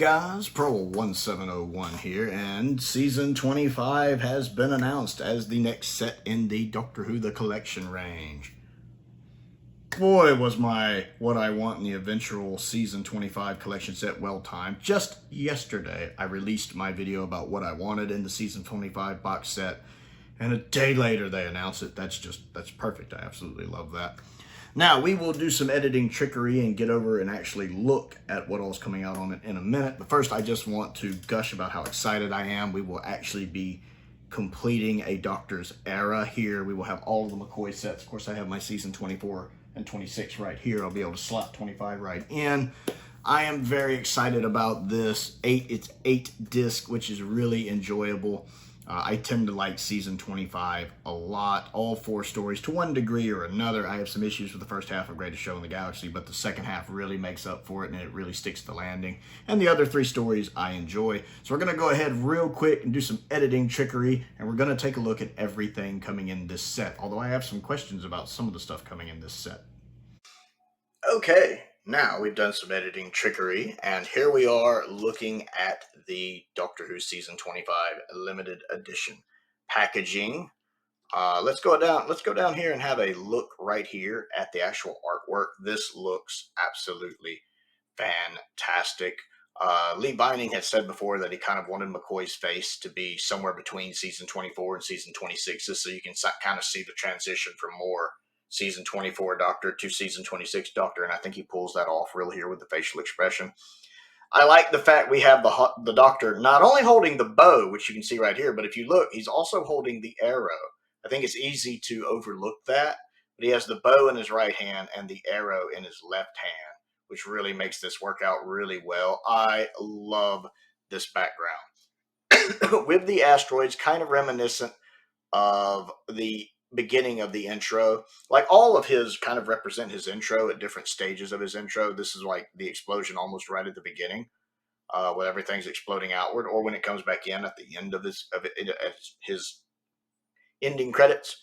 guys, Prowl 1701 here, and Season 25 has been announced as the next set in the Doctor Who The Collection range. Boy, was my What I Want in the eventual Season 25 collection set well timed. Just yesterday, I released my video about what I wanted in the Season 25 box set, and a day later they announced it. That's perfect. I absolutely love that. Now, we will do some editing trickery and get over and actually look at what all's coming out on it in a minute. But first, I just want to gush about how excited I am. We will actually be completing a Doctor's era here. We will have all of the McCoy sets. Of course, I have my Season 24 and 26 right here. I'll be able to slot 25 right in. I am very excited about this. It's 8 disc, which is really enjoyable. I tend to like Season 25 a lot. All 4 stories to one degree or another. I have some issues with the first half of Greatest Show in the Galaxy, but the second half really makes up for it, and it really sticks the landing. And the other 3 stories I enjoy. So we're going to go ahead real quick and do some editing trickery, and we're going to take a look at everything coming in this set. Although I have some questions about some of the stuff coming in this set. Okay, now we've done some editing trickery, and here we are looking at the Doctor Who Season 25 limited edition packaging. Let's go down here and have a look right here at the actual artwork. This looks absolutely fantastic. Lee Binding had said before that he kind of wanted McCoy's face to be somewhere between Season 24 and Season 26, just so you can kind of see the transition from more Season 24 Doctor to Season 26 Doctor, and I think he pulls that off real here with the facial expression. I like the fact we have the Doctor not only holding the bow, which you can see right here, but if you look, he's also holding the arrow. I think it's easy to overlook that, but he has the bow in his right hand and the arrow in his left hand, which really makes this work out really well. I love this background. With the asteroids, kind of reminiscent of the beginning of the intro. Like all of his kind of represent his intro at different stages of his intro. This is like the explosion almost right at the beginning, when everything's exploding outward, or when it comes back in at the end of his ending credits.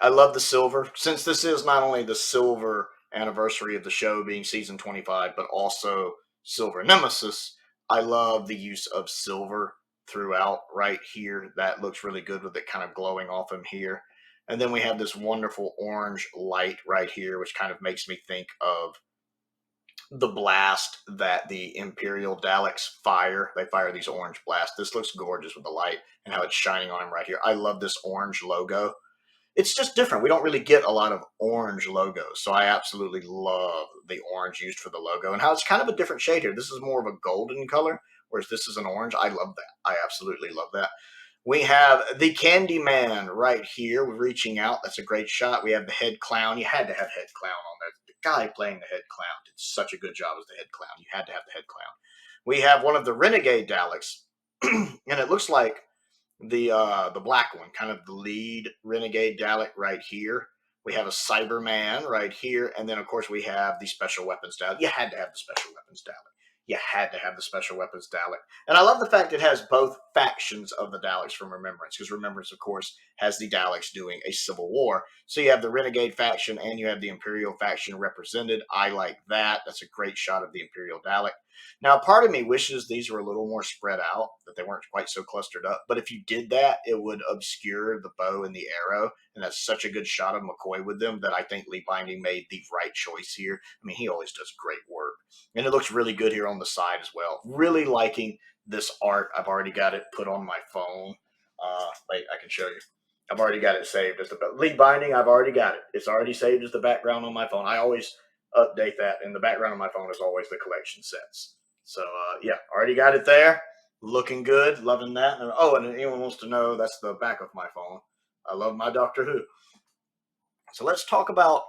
I love the silver, since this is not only the silver anniversary of the show being Season 25, but also Silver Nemesis. I love the use of silver throughout right here. That looks really good with it kind of glowing off him here. And then we have this wonderful orange light right here, which kind of makes me think of the blast that the Imperial Daleks fire. They fire these orange blasts. This looks gorgeous with the light and how it's shining on him right here. I love this orange logo. It's just different. We don't really get a lot of orange logos, so I absolutely love the orange used for the logo and how it's kind of a different shade here. This is more of a golden color, whereas this is an orange. I love that. I absolutely love that. We have the Candyman right here reaching out. That's a great shot. We have the head clown. You had to have head clown on there. The guy playing the head clown did such a good job as the head clown. You had to have the head clown. We have one of the Renegade Daleks, and it looks like the black one, kind of the lead Renegade Dalek right here. We have a Cyberman right here, and then of course we have the Special Weapons Dalek. You had to have the Special Weapons Dalek. You had to have the Special Weapons Dalek. And I love the fact it has both factions of the Daleks from Remembrance, because Remembrance, of course, has the Daleks doing a civil war. So you have the Renegade faction and you have the Imperial faction represented. I like that. That's a great shot of the Imperial Dalek. Now, part of me wishes these were a little more spread out, that they weren't quite so clustered up. But if you did that, it would obscure the bow and the arrow. And that's such a good shot of McCoy with them that I think Lee Binding made the right choice here. I mean, he always does great work. And it looks really good here on the side as well. Really liking this art. I've already got it put on my phone. Wait, I can show you. I've already got it saved as the Lee Binding. I've already got it. It's already saved as the background on my phone. I always update that, and the background on my phone is always the collection sets. So yeah, already got it there. Looking good, loving that. Oh, and if anyone wants to know, that's the back of my phone. I love my Doctor Who. So let's talk about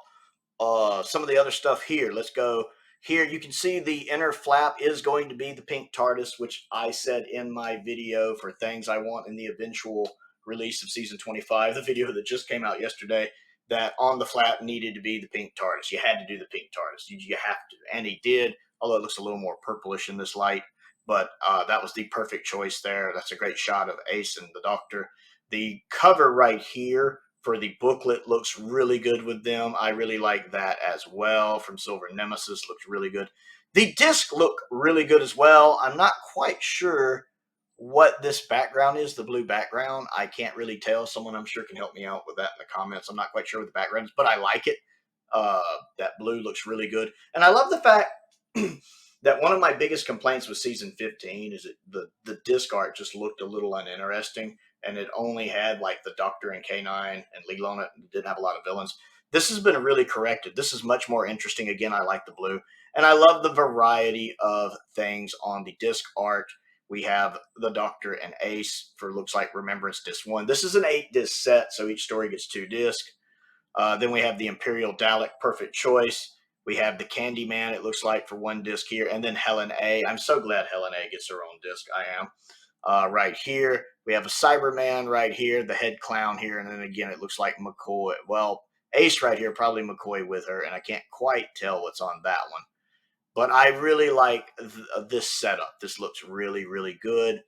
some of the other stuff here. Let's go here. You can see the inner flap is going to be the pink TARDIS, which I said in my video for things I want in the eventual release of Season 25, the video that just came out yesterday, that on the flap needed to be the pink TARDIS. You had to do the pink TARDIS. You have to. And he did, although it looks a little more purplish in this light. But that was the perfect choice there. That's a great shot of Ace and the Doctor. The cover right here for the booklet looks really good with them. I really like that as well. From Silver Nemesis, looks really good. The disc look really good as well. I'm not quite sure what this background is, the blue background. I can't really tell. Someone I'm sure can help me out with that in the comments. I'm not quite sure what the background is, but I like it. That blue looks really good. And I love the fact that one of my biggest complaints with season 15 is that the disc art just looked a little uninteresting, and it only had like the Doctor and K9 and Legal on it, and it didn't have a lot of villains. This has been really corrected. This is much more interesting. Again, I like the blue. And I love the variety of things on the disc art. We have the Doctor and Ace for looks like Remembrance Disc 1. This is an 8-disc set, so each story gets 2 discs. Then we have the Imperial Dalek, Perfect Choice. We have the Candyman, it looks like, for 1 disc here. And then Helen A. I'm so glad Helen A gets her own disc. I am. Right here, we have a Cyberman right here, the head clown here. And then again, it looks like McCoy. Well, Ace right here, probably McCoy with her. And I can't quite tell what's on that one. But I really like this setup. This looks really, really good.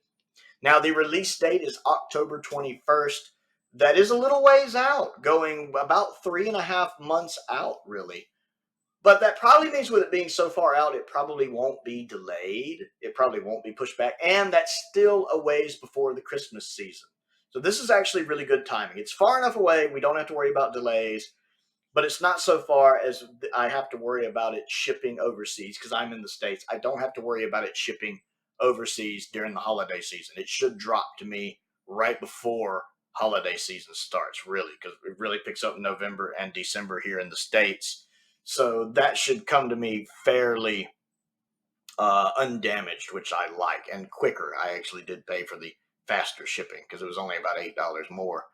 Now, the release date is October 21st. That is a little ways out, going about 3.5 months out, really. But that probably means with it being so far out, it probably won't be delayed. It probably won't be pushed back. And that's still a ways before the Christmas season. So this is actually really good timing. It's far enough away. We don't have to worry about delays. But it's not so far as I have to worry about it shipping overseas because I'm in the States. I don't have to worry about it shipping overseas during the holiday season. It should drop to me right before holiday season starts, really, because it really picks up in November and December here in the States. So that should come to me fairly undamaged, which I like, and quicker. I actually did pay for the faster shipping because it was only about $8 more.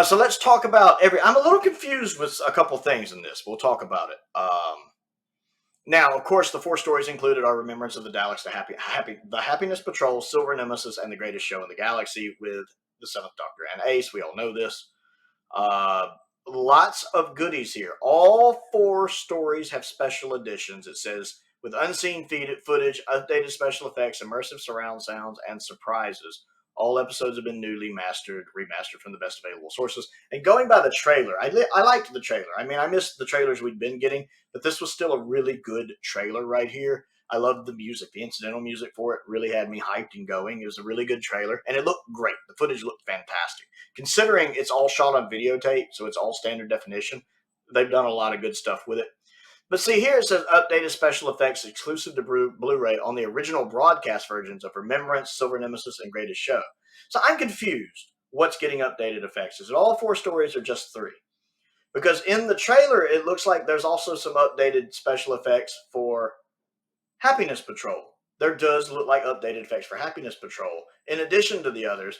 So let's talk about I'm a little confused with a couple things in this. We'll talk about it. Now, of course, the 4 stories included are Remembrance of the Daleks, the Happiness Patrol, Silver Nemesis, and The Greatest Show in the Galaxy with the 7th Doctor and Ace. We all know this. Lots of goodies here. All 4 stories have special editions. It says, with unseen footage, updated special effects, immersive surround sounds, and surprises. All episodes have been newly remastered from the best available sources. And going by the trailer, I liked the trailer. I mean, I missed the trailers we'd been getting, but this was still a really good trailer right here. I loved the music. The incidental music for it really had me hyped and going. It was a really good trailer, and it looked great. The footage looked fantastic. Considering it's all shot on videotape, so it's all standard definition, they've done a lot of good stuff with it. But see, here it says updated special effects exclusive to Blu-ray on the original broadcast versions of Remembrance, Silver Nemesis, and Greatest Show. So I'm confused. What's getting updated effects? Is it all 4 stories or just 3? Because in the trailer, it looks like there's also some updated special effects for Happiness Patrol. There does look like updated effects for Happiness Patrol, in addition to the others.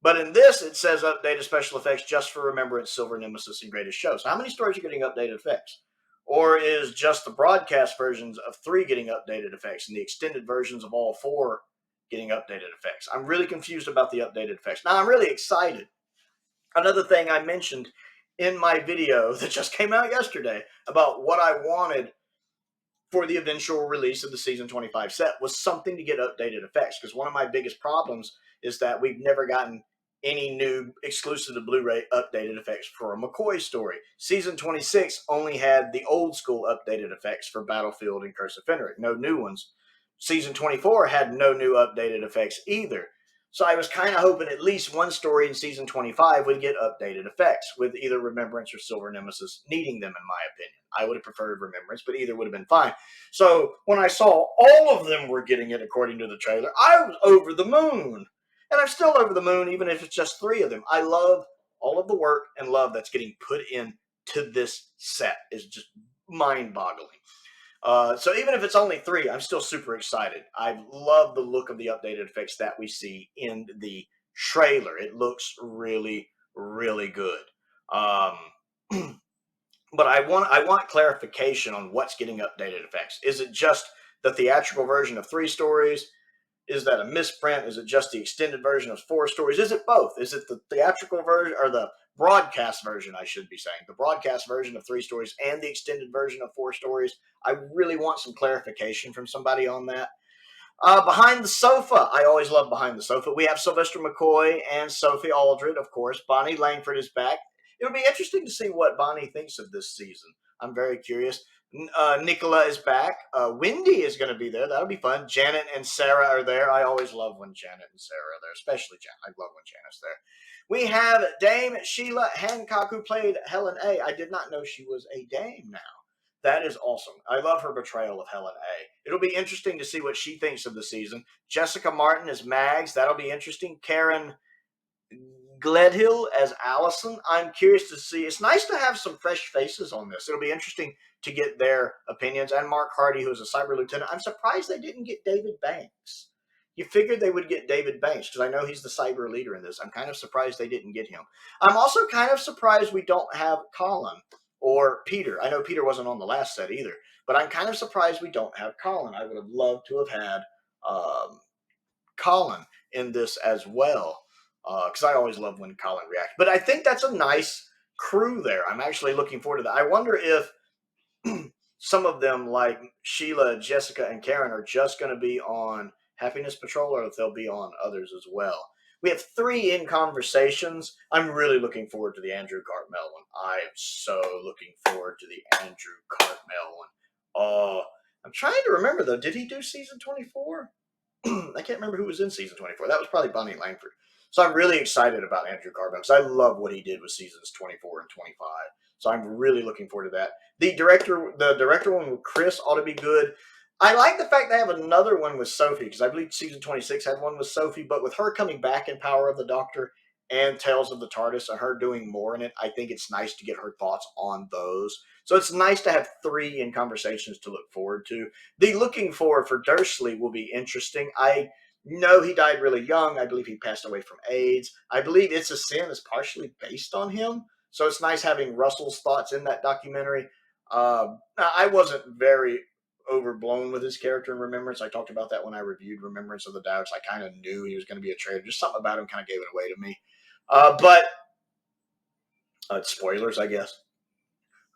But in this, it says updated special effects just for Remembrance, Silver Nemesis, and Greatest Show. So how many stories are getting updated effects? Or is just the broadcast versions of 3 getting updated effects and the extended versions of all 4 getting updated effects? I'm really confused about the updated effects. Now, I'm really excited. Another thing I mentioned in my video that just came out yesterday about what I wanted for the eventual release of the season 25 set was something to get updated effects, because one of my biggest problems is that we've never gotten any new exclusive to Blu-ray updated effects for a McCoy story. Season 26 only had the old school updated effects for Battlefield and Curse of Fenric, no new ones. Season 24 had no new updated effects either. So I was kind of hoping at least one story in season 25 would get updated effects, with either Remembrance or Silver Nemesis needing them, in my opinion. I would have preferred Remembrance, but either would have been fine. So when I saw all of them were getting it according to the trailer, I was over the moon. And I'm still over the moon, even if it's just 3 of them. I love all of the work and love that's getting put into this set. It's just mind-boggling. So even if it's only 3, I'm still super excited. I love the look of the updated effects that we see in the trailer. It looks really, really good. But I want clarification on what's getting updated effects. Is it just the theatrical version of 3 stories? Is that a misprint? Is it just the extended version of 4 stories? Is it both? Is it the theatrical version, or the broadcast version, I should be saying? The broadcast version of 3 stories and the extended version of 4 stories? I really want some clarification from somebody on that. Behind the Sofa. I always love Behind the Sofa. We have Sylvester McCoy and Sophie Aldred, of course. Bonnie Langford is back. It'll be interesting to see what Bonnie thinks of this season. I'm very curious. Nicola is back. Wendy is going to be there. That'll be fun. Janet and Sarah are there. I always love when Janet and Sarah are there, especially Janet. I love when Janet's there. We have Dame Sheila Hancock, who played Helen A. I did not know she was a dame now. That is awesome. I love her portrayal of Helen A. It'll be interesting to see what she thinks of the season. Jessica Martin is Mags. That'll be interesting. Karen Gledhill as Allison. I'm curious to see. It's nice to have some fresh faces on this. It'll be interesting to get their opinions. And Mark Hardy, who's a cyber lieutenant. I'm surprised they didn't get David Banks. You figured they would get David Banks because I know he's the cyber leader in this. I'm kind of surprised they didn't get him. I'm also kind of surprised we don't have Colin or Peter. I know Peter wasn't on the last set either, but I'm kind of surprised we don't have Colin. I would have loved to have had Colin in this as well, because I always love when Colin reacts. But I think that's a nice crew there. I'm actually looking forward to that. I wonder if some of them, like Sheila, Jessica, and Karen, are just going to be on Happiness Patrol, or if they'll be on others as well. We have 3 in conversations. I'm really looking forward to the Andrew Cartmel one. I am so looking forward to the Andrew Cartmel one. Oh, I'm trying to remember, though. Did he do season 24? I can't remember who was in season 24. That was probably Bonnie Langford. So I'm really excited about Andrew Cartmel because I love what he did with seasons 24 and 25. So I'm really looking forward to that. The director one with Chris ought to be good. I like the fact they have another one with Sophie, because I believe season 26 had one with Sophie, but with her coming back in Power of the Doctor and Tales of the TARDIS and her doing more in it, I think it's nice to get her thoughts on those. So it's nice to have 3 in conversations to look forward to. The looking forward for Dursley will be interesting. I know he died really young. I believe he passed away from AIDS. I believe It's a Sin is partially based on him. So it's nice having Russell's thoughts in that documentary. I wasn't very overblown with his character in Remembrance. I talked about that when I reviewed Remembrance of the Doubts. I kind of knew he was going to be a traitor. Just something about him kind of gave it away to me. But spoilers, I guess.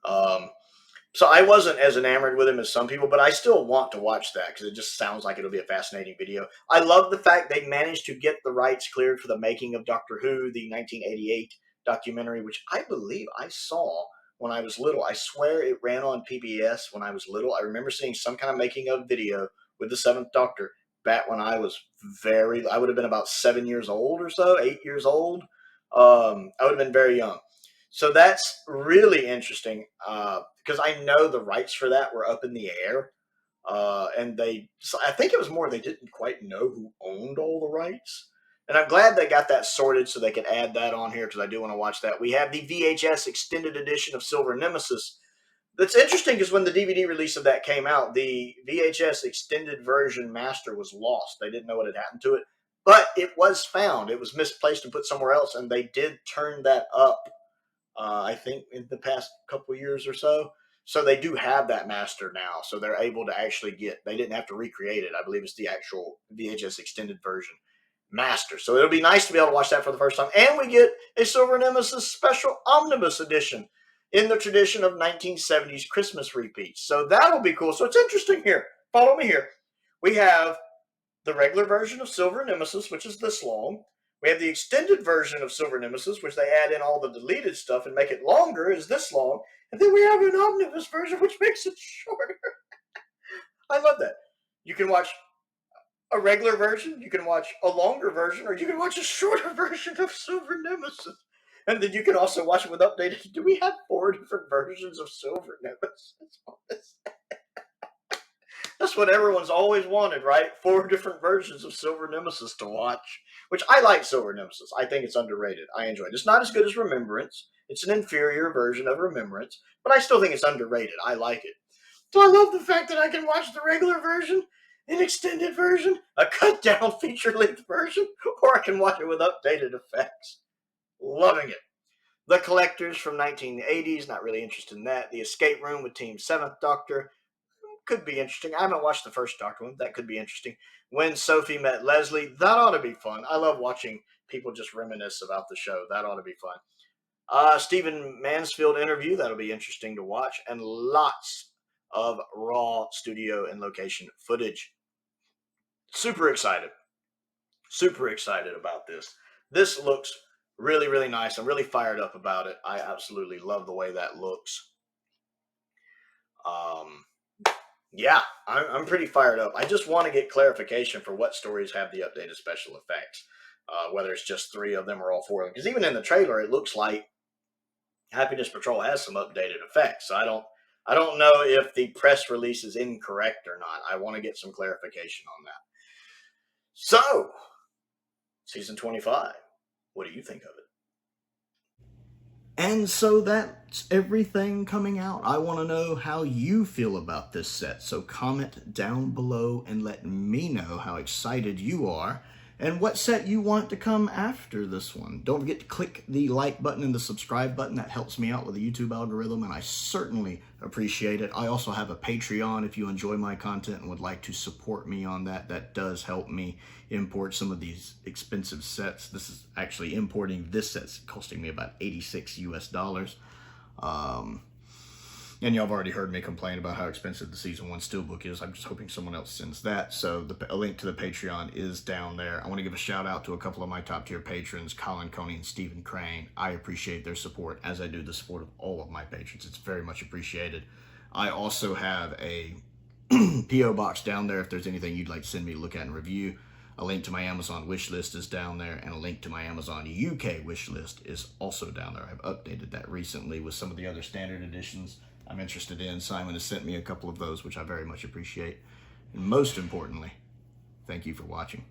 So I wasn't as enamored with him as some people, but I still want to watch that because it just sounds like it'll be a fascinating video. I love the fact they managed to get the rights cleared for the making of Doctor Who, the 1988 documentary, which I believe I saw when I was little. I swear it ran on PBS when I was little. I remember seeing some kind of making of video with the 7th Doctor back when I was I would have been about 7 years old or so, 8 years old. I would have been very young. So that's really interesting because I know the rights for that were up in the air. And I think it was more they didn't quite know who owned all the rights. And I'm glad they got that sorted so they could add that on here because I do want to watch that. We have the VHS extended edition of Silver Nemesis. That's interesting because when the DVD release of that came out, the VHS extended version master was lost. They didn't know what had happened to it. But it was found. It was misplaced and put somewhere else. And they did turn that up, I think, in the past couple of years or so. So they do have that master now. So they're able to actually they didn't have to recreate it. I believe it's the actual VHS extended version master. So it'll be nice to be able to watch that for the first time. And we get a Silver Nemesis special omnibus edition in the tradition of 1970s Christmas repeats. So that'll be cool. So it's interesting here. Follow me here. We have the regular version of Silver Nemesis, which is this long. We have the extended version of Silver Nemesis, which they add in all the deleted stuff and make it longer, is this long. And then we have an omnibus version, which makes it shorter. I love that. You can watch a regular version, you can watch a longer version, or you can watch a shorter version of Silver Nemesis. And then you can also watch it with updated. Do we have 4 different versions of Silver Nemesis? That's what everyone's always wanted, right? 4 different versions of Silver Nemesis to watch. Which I like Silver Nemesis. I think it's underrated. I enjoy it. It's not as good as Remembrance. It's an inferior version of Remembrance, but I still think it's underrated. I like it. So I love the fact that I can watch the regular version, an extended version, a cut down feature-length version, or I can watch it with updated effects. Loving it. The Collectors from 1980s, not really interested in that. The Escape Room with Team 7th Doctor, could be interesting. I haven't watched the first Doctor one. That could be interesting. When Sophie Met Leslie, that ought to be fun. I love watching people just reminisce about the show. That ought to be fun. Stephen Mansfield interview, that'll be interesting to watch. And lots of raw studio and location footage. Super excited. Super excited about this. This looks really, really nice. I'm really fired up about it. I absolutely love the way that looks. Yeah, I'm pretty fired up. I just want to get clarification for what stories have the updated special effects, whether it's just 3 of them or all 4 of them. Because even in the trailer, it looks like Happiness Patrol has some updated effects. So I don't know if the press release is incorrect or not. I want to get some clarification on that. So, season 25, what do you think of it? And so that's everything coming out. I want to know how you feel about this set. So comment down below and let me know how excited you are and what set you want to come after this one. Don't forget to click the like button and the subscribe button. That helps me out with the YouTube algorithm, and I certainly appreciate it. I also have a Patreon if you enjoy my content and would like to support me on that. That does help me import some of these expensive sets. This is actually importing this set's costing me about $86 US. And y'all have already heard me complain about how expensive the Season 1 Steelbook is. I'm just hoping someone else sends that. So a link to the Patreon is down there. I want to give a shout out to a couple of my top tier patrons, Colin Coney and Stephen Crane. I appreciate their support, as I do the support of all of my patrons. It's very much appreciated. I also have a P.O. box down there if there's anything you'd like to send me to look at and review. A link to my Amazon wish list is down there, and a link to my Amazon UK wish list is also down there. I've updated that recently with some of the other standard editions I'm interested in. Simon has sent me a couple of those, which I very much appreciate. And most importantly, thank you for watching.